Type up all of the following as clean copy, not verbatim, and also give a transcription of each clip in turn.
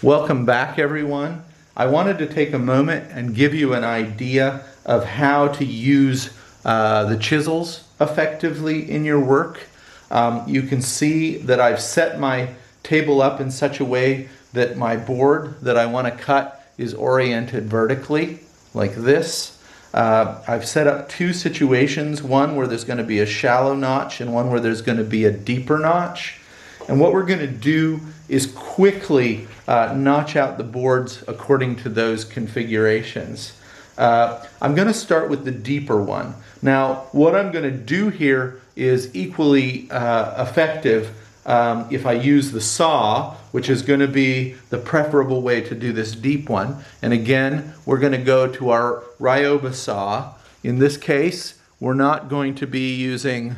Welcome back, everyone. I wanted to take a moment and give you an idea of how to use the chisels effectively in your work. You can see that I've set my table up in such a way that my board that I want to cut is oriented vertically, like this. I've set up two situations, one where there's going to be a shallow notch and one where there's going to be a deeper notch. And what we're going to do is quickly notch out the boards according to those configurations. I'm going to start with the deeper one. Now, what I'm going to do here is equally effective if I use the saw, which is going to be the preferable way to do this deep one. And again, we're going to go to our Ryoba saw. In this case, we're not going to be using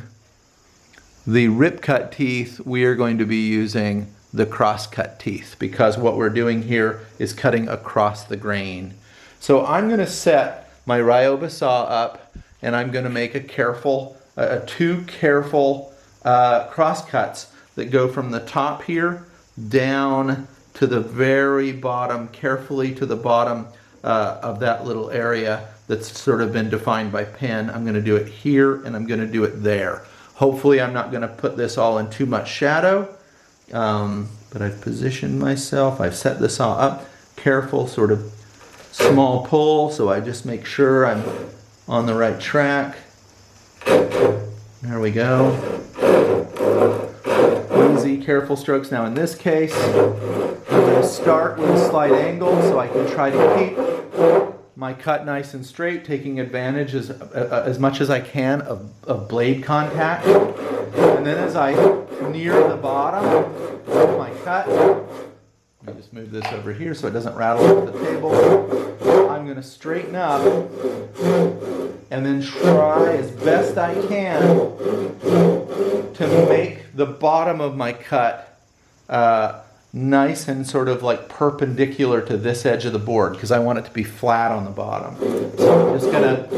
the rip cut teeth. We are going to be using the cross cut teeth because what we're doing here is cutting across the grain. So I'm going to set my Ryoba saw up and I'm going to make two careful cross cuts that go from the top here down to the very bottom, carefully to the bottom of that little area that's sort of been defined by pen. I'm going to do it here and I'm going to do it there. Hopefully I'm not going to put this all in too much shadow, but I've positioned myself. I've set the saw up, careful sort of small pull, so I just make sure I'm on the right track. There we go. Easy, careful strokes. Now in this case, I'm going to start with a slight angle so I can try to keep my cut nice and straight, taking advantage as much as I can of blade contact. And then as I near the bottom of my cut, let me just move this over here so it doesn't rattle off the table. I'm going to straighten up and then try as best I can to make the bottom of my cut nice and sort of like perpendicular to this edge of the board because I want it to be flat on the bottom. So I'm just going to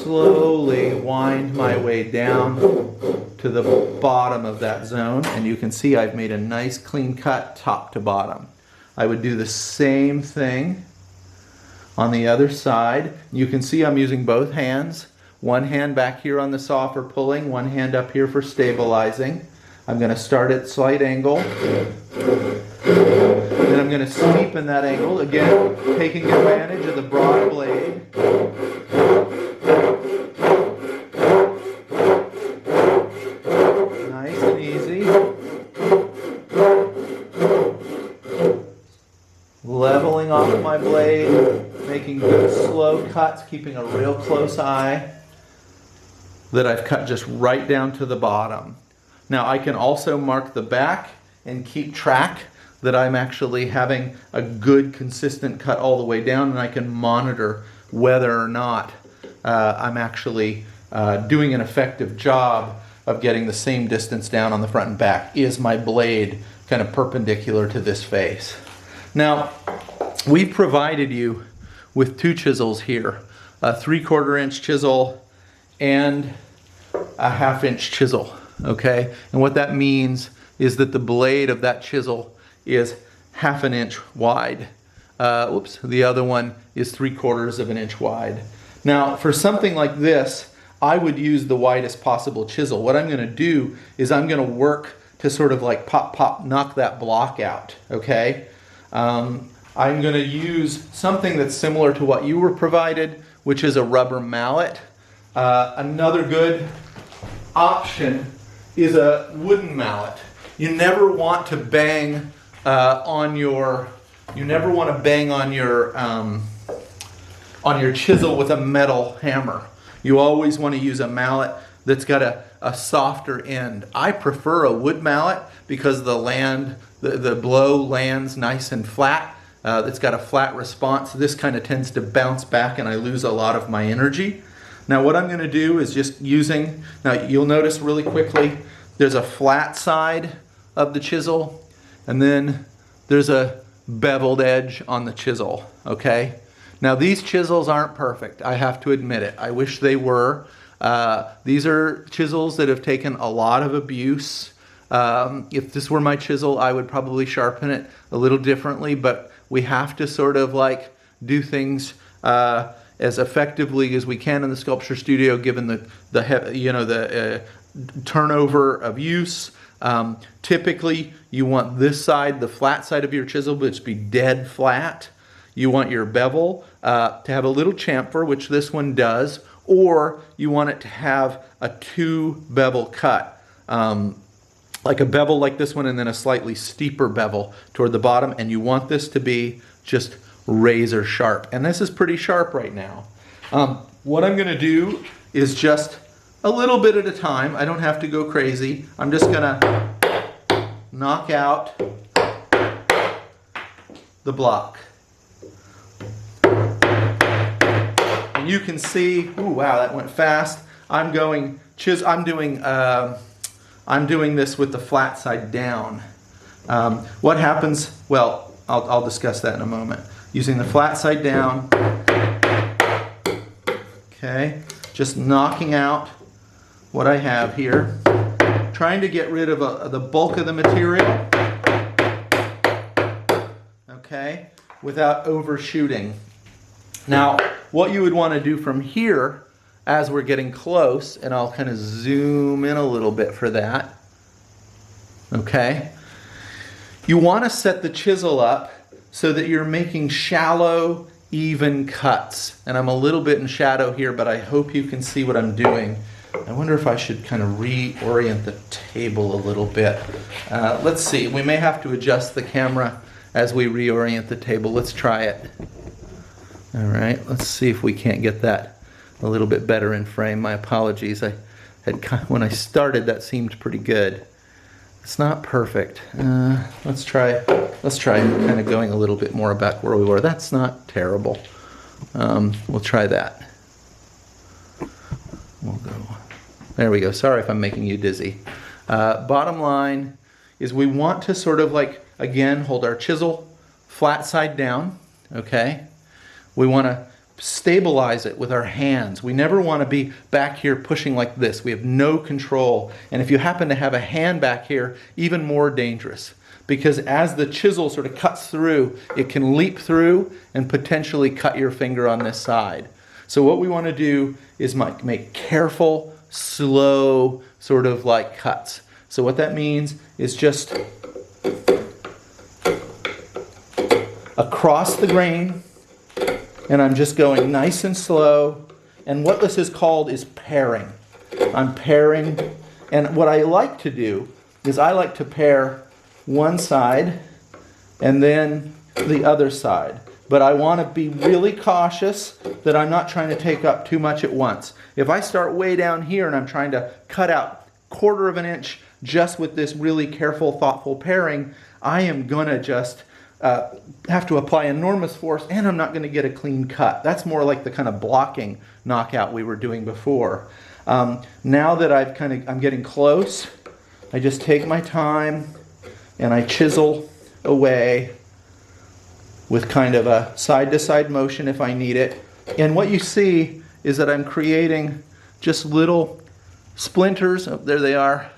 slowly wind my way down to the bottom of that zone, and you can see I've made a nice clean cut top to bottom. I would do the same thing on the other side. You can see I'm using both hands. One hand back here on the saw for pulling, one hand up here for stabilizing. I'm going to start at slight angle. Then I'm going to steepen that angle, again, taking advantage of the broad blade. Nice and easy. Leveling off my blade, making good slow cuts, keeping a real close eye that I've cut just right down to the bottom. Now I can also mark the back and keep track that I'm actually having a good consistent cut all the way down, and I can monitor whether or not I'm actually doing an effective job of getting the same distance down on the front and back. Is my blade kind of perpendicular to this face? Now, we've provided you with two chisels here, a 3/4 inch chisel and a 1/2 inch chisel, okay? And what that means is that the blade of that chisel is 1/2 inch wide. The other one is 3/4 inch wide. Now, for something like this, I would use the widest possible chisel. What I'm gonna do is I'm gonna work to sort of like pop, pop, knock that block out, okay? I'm going to use something that's similar to what you were provided, which is a rubber mallet. Another good option is a wooden mallet. You never want to bang on your chisel with a metal hammer. You always want to use a mallet that's got a softer end. I prefer a wood mallet because the blow lands nice and flat. It's got a flat response. This kind of tends to bounce back and I lose a lot of my energy. Now what I'm going to do is just now you'll notice really quickly there's a flat side of the chisel and then there's a beveled edge on the chisel, okay? Now these chisels aren't perfect, I have to admit it. I wish they were. These are chisels that have taken a lot of abuse. If this were my chisel, I would probably sharpen it a little differently, but we have to sort of like do things as effectively as we can in the sculpture studio, given the turnover of use. Typically, you want this side, the flat side of your chisel, to be dead flat. You want your bevel to have a little chamfer, which this one does, or you want it to have a 2 bevel cut. Like a bevel like this one and then a slightly steeper bevel toward the bottom, and you want this to be just razor sharp. And this is pretty sharp right now. What I'm going to do is just a little bit at a time. I don't have to go crazy. I'm just going to knock out the block. And you can see, ooh, wow, that went fast. I'm doing this with the flat side down. What happens, well, I'll discuss that in a moment. Using the flat side down, okay, just knocking out what I have here, trying to get rid of the bulk of the material, okay, without overshooting. Now, what you would want to do from here, as we're getting close, and I'll kind of zoom in a little bit for that, okay? You want to set the chisel up so that you're making shallow, even cuts. And I'm a little bit in shadow here, but I hope you can see what I'm doing. I wonder if I should kind of reorient the table a little bit. Let's see, we may have to adjust the camera as we reorient the table. Let's try it. All right, let's see if we can't get that a little bit better in frame. My apologies. When I started, that seemed pretty good. It's not perfect. Let's try kind of going a little bit more back where we were. That's not terrible. We'll try that. We'll go. There we go. Sorry if I'm making you dizzy. Bottom line is we want to sort of like, again, hold our chisel flat side down, okay? We want to stabilize it with our hands. We never want to be back here pushing like this. We have no control. And if you happen to have a hand back here, even more dangerous. Because as the chisel sort of cuts through, it can leap through and potentially cut your finger on this side. So what we want to do is make careful, slow sort of like cuts. So what that means is just across the grain, and I'm just going nice and slow. And what this is called is paring. I'm paring. And what I like to do is I like to pare one side and then the other side. But I want to be really cautious that I'm not trying to take up too much at once. If I start way down here and I'm trying to cut out 1/4 of an inch just with this really careful, thoughtful paring, I am going to just have to apply enormous force, and I'm not going to get a clean cut. That's more like the kind of blocking knockout we were doing before. Now that I'm getting close, I just take my time and I chisel away with kind of a side-to-side motion if I need it. And what you see is that I'm creating just little splinters. Oh, there they are.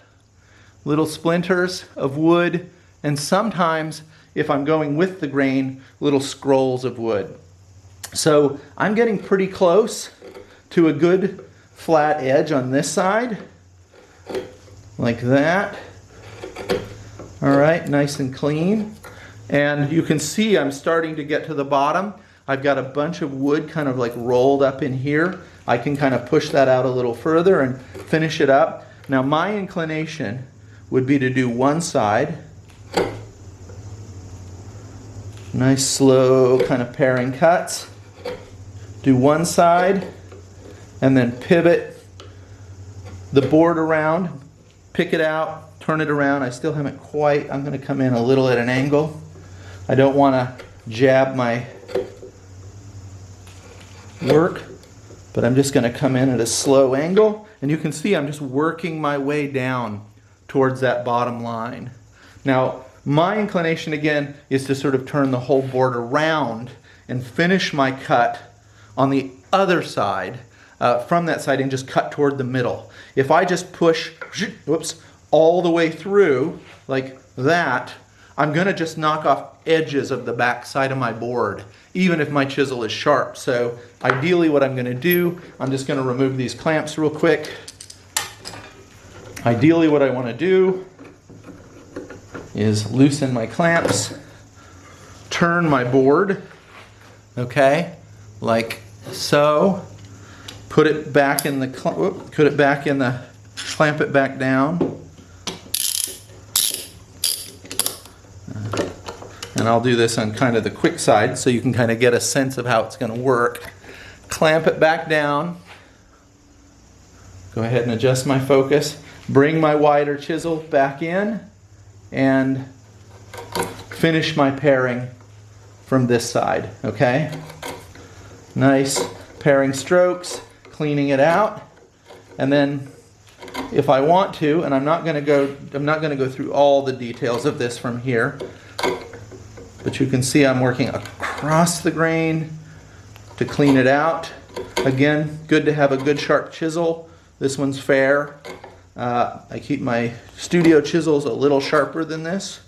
Little splinters of wood, and sometimes, if I'm going with the grain, little scrolls of wood. So I'm getting pretty close to a good flat edge on this side, like that. All right, nice and clean. And you can see I'm starting to get to the bottom. I've got a bunch of wood kind of like rolled up in here. I can kind of push that out a little further and finish it up. Now my inclination would be to do one side. Nice slow kind of paring cuts. Do one side and then pivot the board around, pick it out, turn it around. I still haven't quite, I'm going to come in a little at an angle. I don't want to jab my work, but I'm just going to come in at a slow angle. And you can see I'm just working my way down towards that bottom line. Now, my inclination again is to sort of turn the whole board around and finish my cut on the other side from that side and just cut toward the middle. If I just push, whoops, all the way through like that, I'm going to just knock off edges of the back side of my board, even if my chisel is sharp. So ideally what I'm going to do, I'm just going to remove these clamps real quick. Ideally what I want to do is loosen my clamps, turn my board, okay, like so, put it back in the, clamp it back down. And I'll do this on kind of the quick side so you can kind of get a sense of how it's going to work. Clamp it back down. Go ahead and adjust my focus. Bring my wider chisel back in and finish my paring from this side, okay? Nice paring strokes, cleaning it out. And then if I want to, and I'm not going to go through all the details of this from here, but you can see I'm working across the grain to clean it out. Again, good to have a good sharp chisel. This one's fair. I keep my studio chisels a little sharper than this,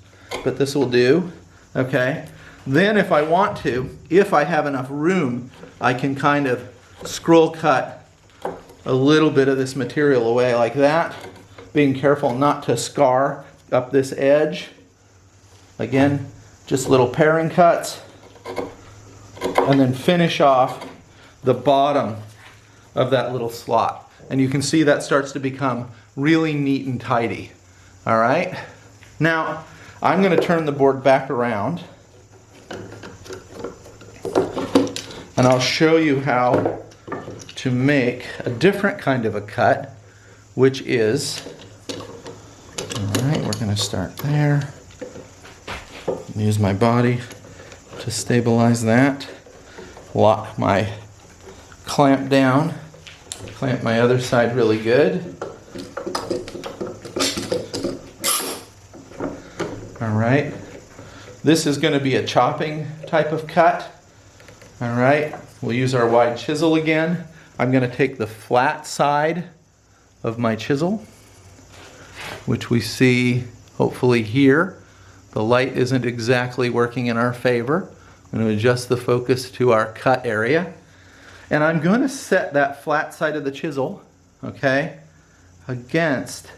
but this will do. Okay. Then if I want to, if I have enough room, I can kind of scroll cut a little bit of this material away like that, being careful not to scar up this edge. Again, just little paring cuts, and then finish off the bottom of that little slot. And you can see that starts to become really neat and tidy. All right? Now, I'm going to turn the board back around, and I'll show you how to make a different kind of a cut, which is, all right, we're going to start there. Use my body to stabilize that. Lock my clamp down. Clamp my other side really good. All right. This is going to be a chopping type of cut. All right. We'll use our wide chisel again. I'm going to take the flat side of my chisel, which we see hopefully here. The light isn't exactly working in our favor. I'm going to adjust the focus to our cut area. And I'm going to set that flat side of the chisel, okay, against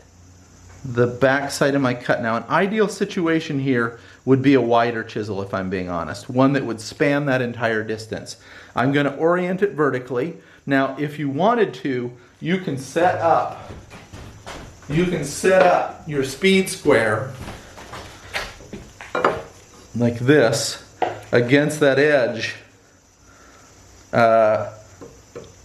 the back side of my cut. Now, an ideal situation here would be a wider chisel, if I'm being honest, one that would span that entire distance. I'm going to orient it vertically. Now, if you wanted to, you can set up your speed square like this against that edge.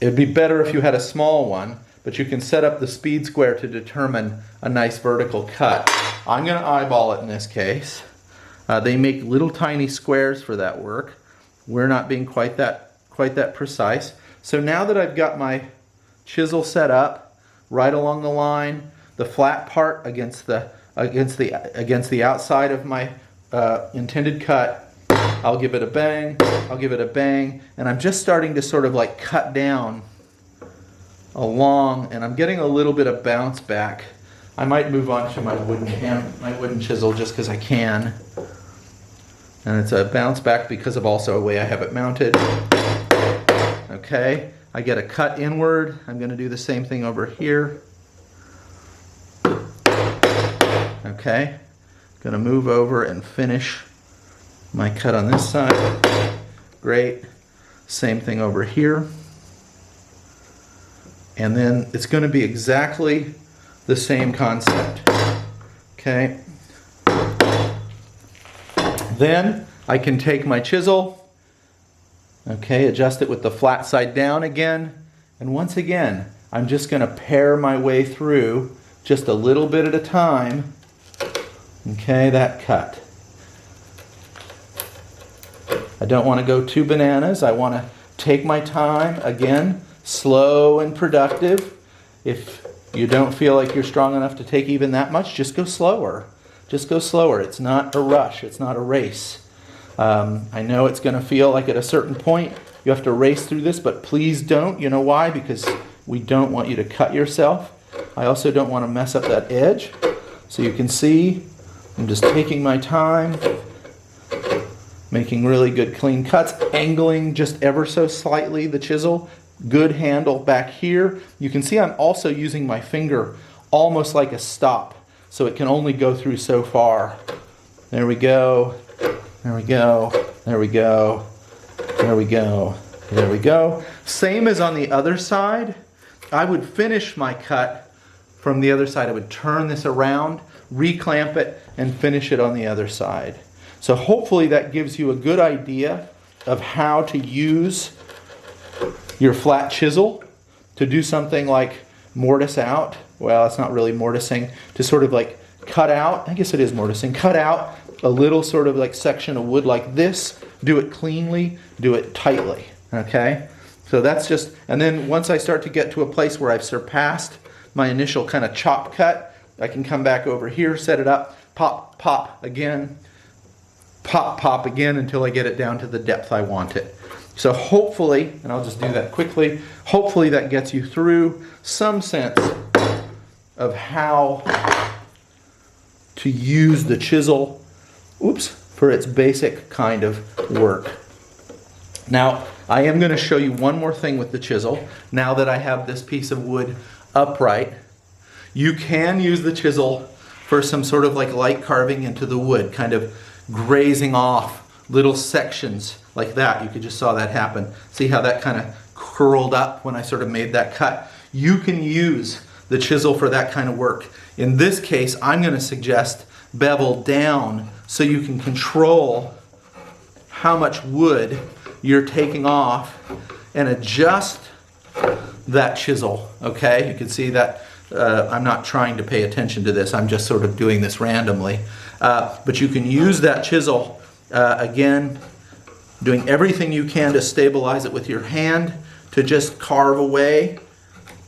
It'd be better if you had a small one, but you can set up the speed square to determine a nice vertical cut. I'm going to eyeball it in this case. They make little tiny squares for that work. We're not being quite that precise. So now that I've got my chisel set up right along the line, the flat part against the outside of my intended cut, I'll give it a bang, I'll give it a bang, and I'm just starting to sort of like cut down along, and I'm getting a little bit of bounce back. I might move on to my wooden chisel just because I can. And it's a bounce back because of also a way I have it mounted. Okay, I get a cut inward. I'm going to do the same thing over here. Okay. Going to move over and finish my cut on this side. Great. Same thing over here. And then it's going to be exactly the same concept. Okay. Then I can take my chisel, okay, adjust it with the flat side down again, and once again, I'm just going to pare my way through just a little bit at a time. Okay, that cut. I don't want to go too bananas. I want to take my time, again, slow and productive. If you don't feel like you're strong enough to take even that much, just go slower. Just go slower. It's not a rush. It's not a race. I know it's going to feel like at a certain point you have to race through this, but please don't. You know why? Because we don't want you to cut yourself. I also don't want to mess up that edge. So you can see I'm just taking my time, making really good clean cuts, angling just ever so slightly the chisel. Good handle back here. You can see I'm also using my finger almost like a stop, so it can only go through so far. There we go. There we go. There we go. There we go. There we go. Same as on the other side. I would finish my cut from the other side. I would turn this around, reclamp it, and finish it on the other side. So hopefully that gives you a good idea of how to use your flat chisel to do something like mortise out. Well, it's not really mortising. To sort of like cut out, I guess it is mortising, cut out a little sort of like section of wood like this. Do it cleanly, do it tightly, okay? So that's just, and then once I start to get to a place where I've surpassed my initial kind of chop cut, I can come back over here, set it up, pop, pop again, pop, pop again until I get it down to the depth I want it. So hopefully, and I'll just do that quickly, hopefully that gets you through some sense of how to use the chisel, for its basic kind of work. Now, I am going to show you one more thing with the chisel. Now that I have this piece of wood upright, you can use the chisel for some sort of like light carving into the wood, kind of grazing off little sections like that. You could just saw that happen. See how that kind of curled up when I sort of made that cut? You can use the chisel for that kind of work. In this case, I'm going to suggest bevel down so you can control how much wood you're taking off and adjust that chisel, okay? You can see that I'm not trying to pay attention to this. I'm just sort of doing this randomly. But you can use that chisel, again, doing everything you can to stabilize it with your hand to just carve away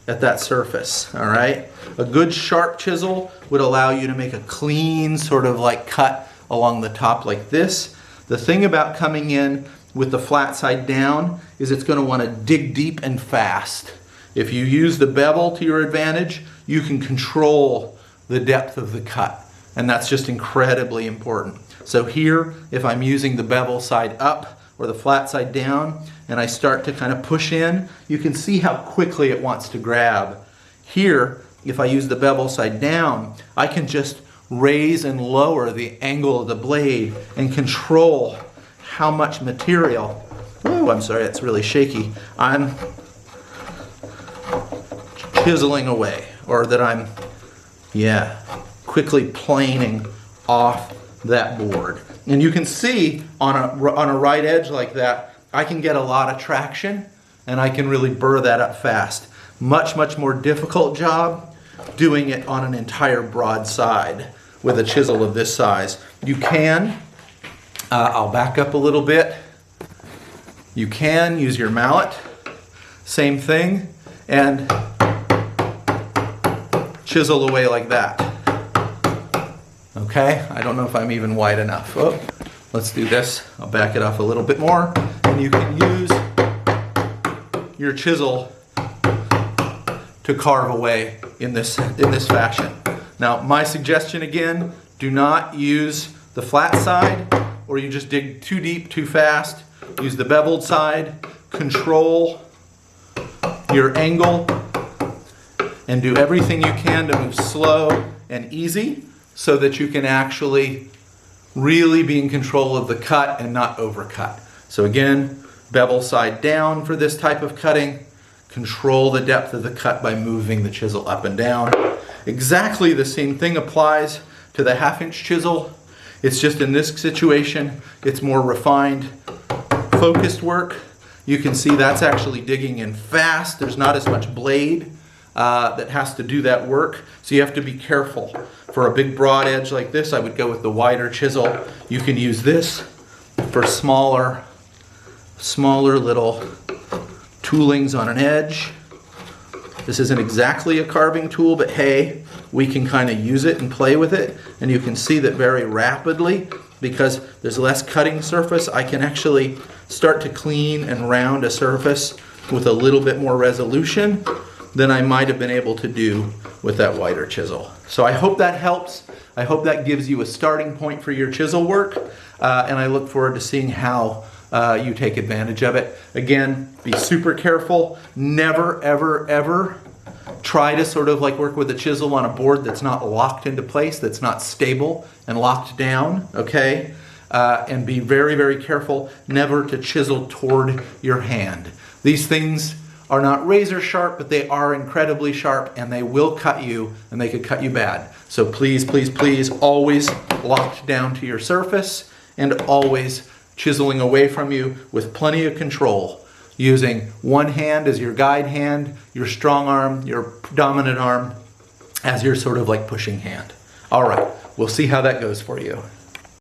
at that surface, all right? A good sharp chisel would allow you to make a clean sort of like cut along the top like this. The thing about coming in with the flat side down is it's going to want to dig deep and fast. If you use the bevel to your advantage, you can control the depth of the cut, and that's just incredibly important. So here, if I'm using the bevel side up or the flat side down, and I start to kind of push in, you can see how quickly it wants to grab. Here, if I use the bevel side down, I can just raise and lower the angle of the blade and control how much material, oh, I'm sorry, it's really shaky, I'm chiseling away, or that I'm, quickly planing off that board. And you can see on a right edge like that, I can get a lot of traction and I can really burr that up fast. Much, much more difficult job doing it on an entire broadside with a chisel of this size. You can, I'll back up a little bit. You can use your mallet, same thing, and chisel away like that. Okay, I don't know if I'm even wide enough. Oh, let's do this. I'll back it off a little bit more. And you can use your chisel to carve away in this fashion. Now, my suggestion again, do not use the flat side or you just dig too deep, too fast. Use the beveled side, control your angle, and do everything you can to move slow and easy so that you can actually really be in control of the cut and not overcut. So again, bevel side down for this type of cutting. Control the depth of the cut by moving the chisel up and down. Exactly the same thing applies to the 1/2 inch chisel. It's just in this situation, it's more refined, focused work. You can see that's actually digging in fast. There's not as much blade that has to do that work. So you have to be careful. For a big broad edge like this, I would go with the wider chisel. You can use this for smaller little toolings on an edge. This isn't exactly a carving tool, but hey, we can kind of use it and play with it. And you can see that very rapidly, because there's less cutting surface, I can actually start to clean and round a surface with a little bit more resolution than I might have been able to do with that wider chisel. So I hope that helps. I hope that gives you a starting point for your chisel work, and I look forward to seeing how you take advantage of it. Again, be super careful. Never, ever, ever try to sort of like work with a chisel on a board that's not locked into place, that's not stable and locked down, okay? And be very, very careful never to chisel toward your hand. These things are not razor sharp, but they are incredibly sharp, and they will cut you, and they could cut you bad. So please, please, please, always locked down to your surface, and always chiseling away from you with plenty of control, using one hand as your guide hand, your strong arm, your dominant arm as your sort of like pushing hand. All right, we'll see how that goes for you.